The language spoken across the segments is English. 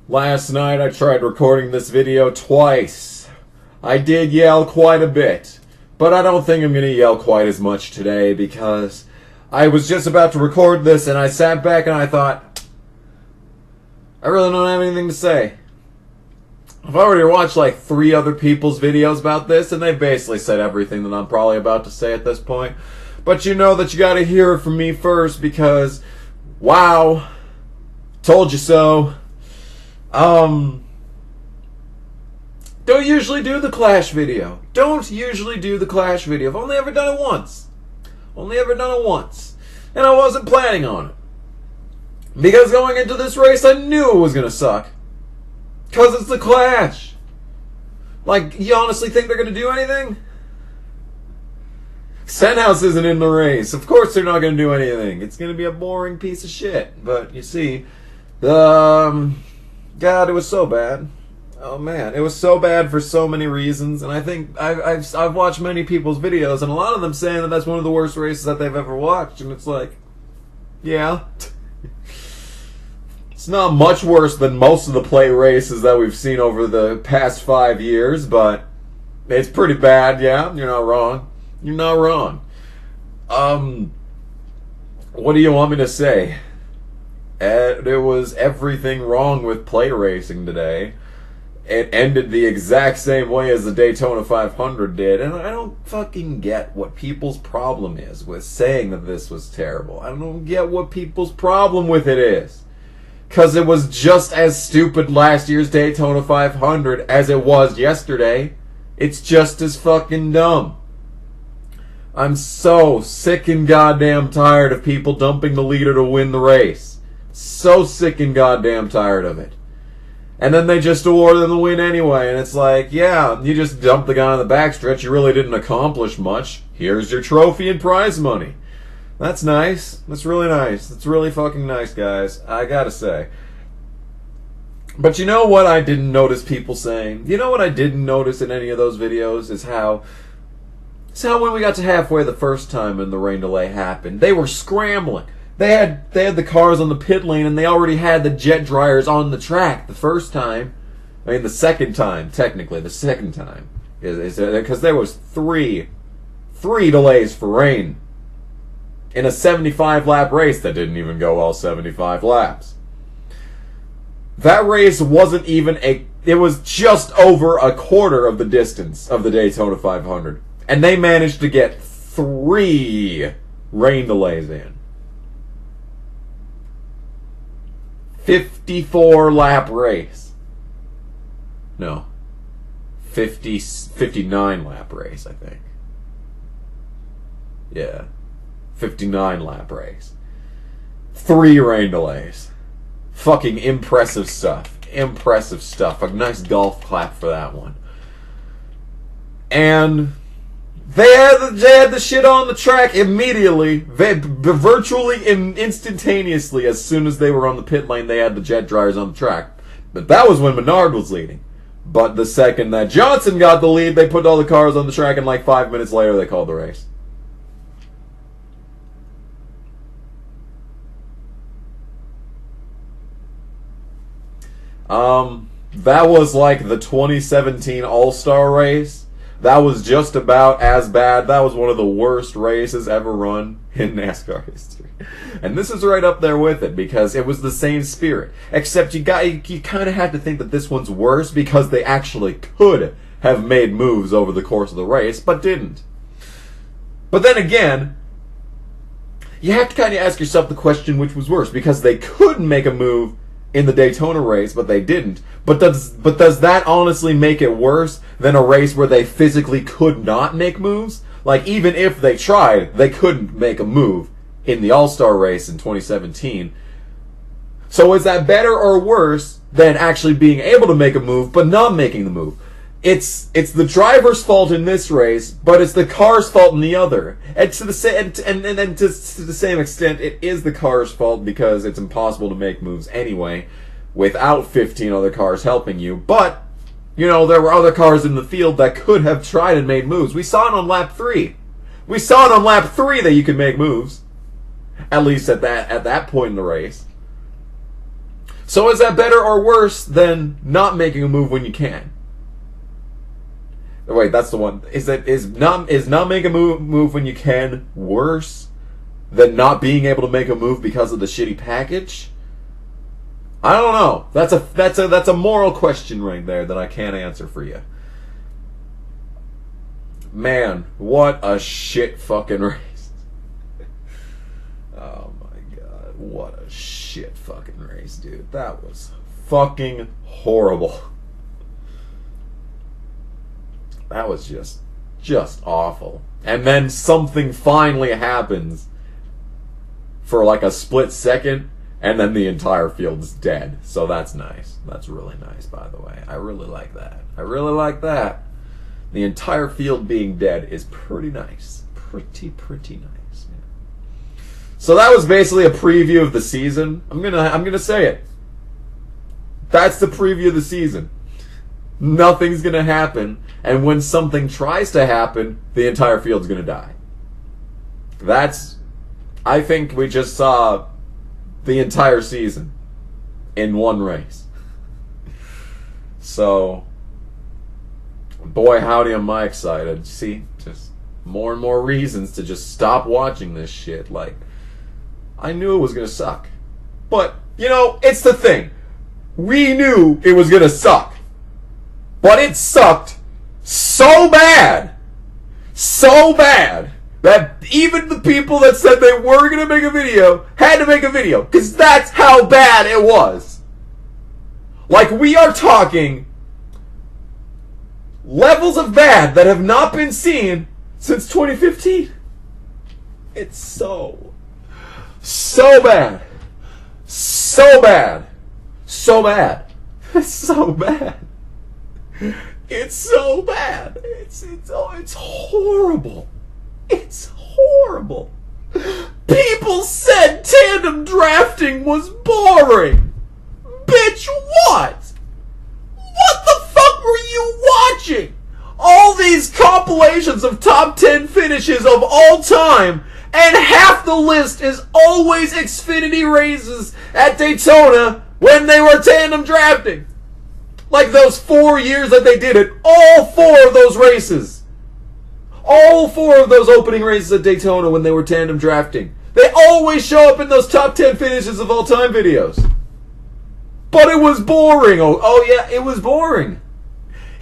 Last night I tried recording this video twice. I did yell quite a bit, but I don't think I'm going to yell quite as much today because I was just about to record this and I sat back and I thought, I really don't have anything to say. I've already watched like 3 other people's videos about this and they basically said everything that I'm probably about to say at this point. But you know that you gotta hear it from me first because, wow, told you so. Don't usually do the Clash video. Don't usually do the Clash video. I've only ever done it once. Only ever done it once. And I wasn't planning on it. Because going into this race, I knew it was gonna suck. Because it's the Clash. Like, you honestly think they're gonna do anything? Senhouse isn't in the race. Of course they're not gonna do anything. It's gonna be a boring piece of shit. But, you see, God, it was so bad. Oh man, it was so bad for so many reasons, and I think I've watched many people's videos, and a lot of them saying that that's one of the worst races that they've ever watched, and it's like, yeah. It's not much worse than most of the play races that we've seen over the past 5 years, but it's pretty bad, yeah, you're not wrong. You're not wrong. What do you want me to say? There was everything wrong with play racing today. It ended the exact same way as the Daytona 500 did, and I don't fucking get what people's problem is with saying that this was terrible. I don't get what people's problem with it is. Because it was just as stupid last year's Daytona 500 as it was yesterday. It's just as fucking dumb. I'm so sick and goddamn tired of people dumping the leader to win the race. So sick and goddamn tired of it. And then they just award them the win anyway, and it's like, yeah, you just dumped the guy on the backstretch, you really didn't accomplish much. Here's your trophy and prize money. That's nice. That's really nice. That's really fucking nice, guys. I gotta say. But you know what I didn't notice people saying? You know what I didn't notice in any of those videos is how when we got to halfway the first time and the rain delay happened, they were scrambling. They had the cars on the pit lane and they already had the jet dryers on the track the first time. I mean the second time, technically, the second time. Because there was three delays for rain in a 75 lap race that didn't even go all 75 laps. That race wasn't even it was just over a quarter of the distance of the Daytona 500. And they managed to get 3 rain delays in. 54 lap race. No. 59 lap race, I think. Yeah. 59 lap race. 3 rain delays. Fucking impressive stuff. Impressive stuff. A nice golf clap for that one. And they had the shit on the track immediately. Virtually instantaneously, as soon as they were on the pit lane, they had the jet dryers on the track. But that was when Menard was leading. But the second that Johnson got the lead, they put all the cars on the track, and like 5 minutes later, they called the race. That was like the 2017 All-Star race. That was just about as bad. That was one of the worst races ever run in NASCAR history. And this is right up there with it because it was the same spirit. Except you kind of had to think that this one's worse because they actually could have made moves over the course of the race, but didn't. But then again, you have to kind of ask yourself the question which was worse because they could make a move in the Daytona race, but they didn't. But does that honestly make it worse than a race where they physically could not make moves? Like, even if they tried, they couldn't make a move in the All-Star race in 2017. So is that better or worse than actually being able to make a move but not making the move? It's the driver's fault in this race, but it's the car's fault in the other. And to the same extent, it is the car's fault because it's impossible to make moves anyway without 15 other cars helping you. But, you know, there were other cars in the field that could have tried and made moves. We saw it on lap 3. We saw it on lap 3 that you could make moves. At least at that point in the race. So is that better or worse than not making a move when you can? Wait, that's the one. Is not making a move when you can worse than not being able to make a move because of the shitty package? I don't know. That's a moral question right there that I can't answer for you. Man, what a shit fucking race. Oh my god, what a shit fucking race, dude. That was fucking horrible. That was just awful. And then something finally happens for like a split second, and then the entire field's dead. So that's nice. That's really nice, by the way. I really like that. I really like that. The entire field being dead is pretty nice. Pretty nice. Yeah. So that was basically a preview of the season. I'm gonna say it. That's the preview of the season. Nothing's gonna happen, and when something tries to happen, the entire field's gonna die. I think we just saw the entire season in one race. So, boy howdy am I excited. See, just more and more reasons to just stop watching this shit. Like, I knew it was gonna suck. But, you know, it's the thing. We knew it was gonna suck. But it sucked so bad that even the people that said they were going to make a video had to make a video, because that's how bad it was. Like, we are talking levels of bad that have not been seen since 2015. It's so bad. So bad. So bad. It's so bad. It's so bad. It's horrible. It's horrible. People said tandem drafting was boring. Bitch, what? What the fuck were you watching? All these compilations of top 10 finishes of all time, and half the list is always Xfinity races at Daytona when they were tandem drafting. Like those 4 years that they did it, all 4 of those races. All 4 of those opening races at Daytona when they were tandem drafting. They always show up in those top 10 finishes of all time videos. But it was boring. Oh yeah, it was boring.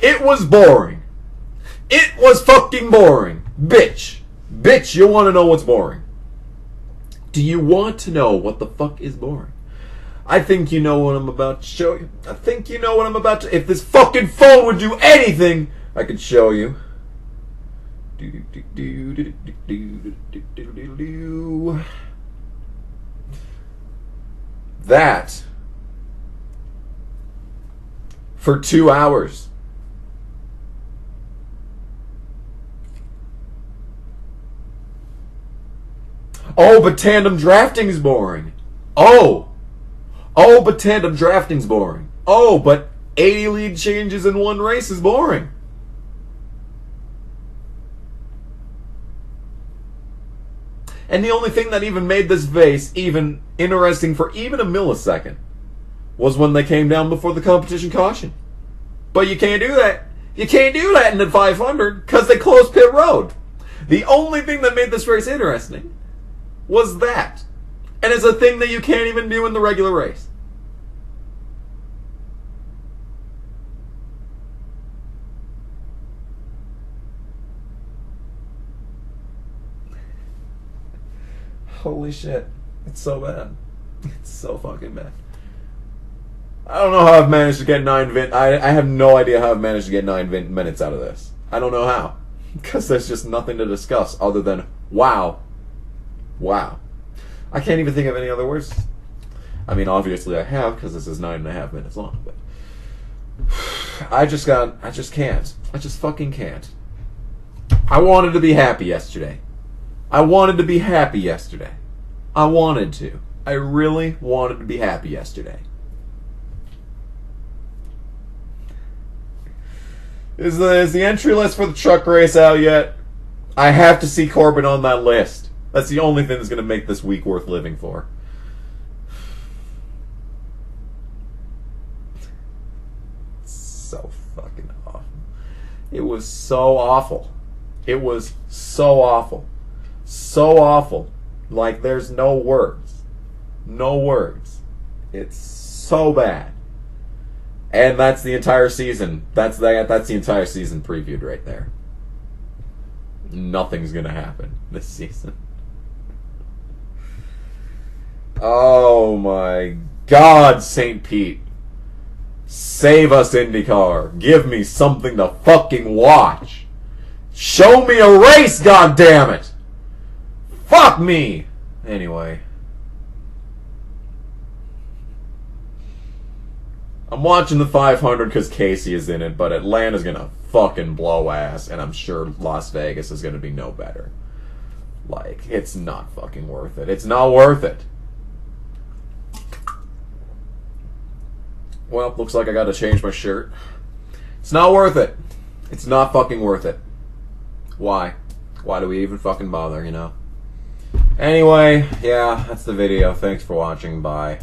It was boring. It was fucking boring. Bitch. Bitch, you want to know what's boring? Do you want to know what the fuck is boring? I think you know what I'm about to show you. I think you know what I'm about to... If this fucking phone would do anything, I could show you. That for 2 hours. Oh, but tandem drafting's boring. Oh, but tandem drafting's boring. Oh, but 80 lead changes in one race is boring. And the only thing that even made this race even interesting for even a millisecond was when they came down before the competition caution. But you can't do that. You can't do that in the 500 because they closed pit road. The only thing that made this race interesting was that. And it's a thing that you can't even do in the regular race. Holy shit. It's so bad. It's so fucking bad. I don't know how I've managed to get 9 I have no idea how I've managed to get 9 minutes out of this. I don't know how. Because there's just nothing to discuss other than wow. Wow. I can't even think of any other words. I mean, obviously I have, because this is 9.5 minutes long, but I just can't. I just fucking can't. I wanted to be happy yesterday. I wanted to be happy yesterday. I wanted to. I really wanted to be happy yesterday. Is the entry list for the truck race out yet? I have to see Corbin on that list. That's the only thing that's going to make this week worth living for. so fucking awful. It was so awful. It was so awful. So awful. Like, there's no words. No words. It's so bad. And that's the entire season. That's the entire season previewed right there. Nothing's gonna happen this season. Oh my God, St. Pete. Save us, IndyCar. Give me something to fucking watch. Show me a race, goddammit! Fuck me! Anyway. I'm watching the 500 because Casey is in it, but Atlanta's gonna fucking blow ass, and I'm sure Las Vegas is gonna be no better. Like, it's not fucking worth it. It's not worth it. Well, looks like I gotta change my shirt. It's not worth it. It's not fucking worth it. Why? Why do we even fucking bother, you know? Anyway, yeah, that's the video. Thanks for watching. Bye.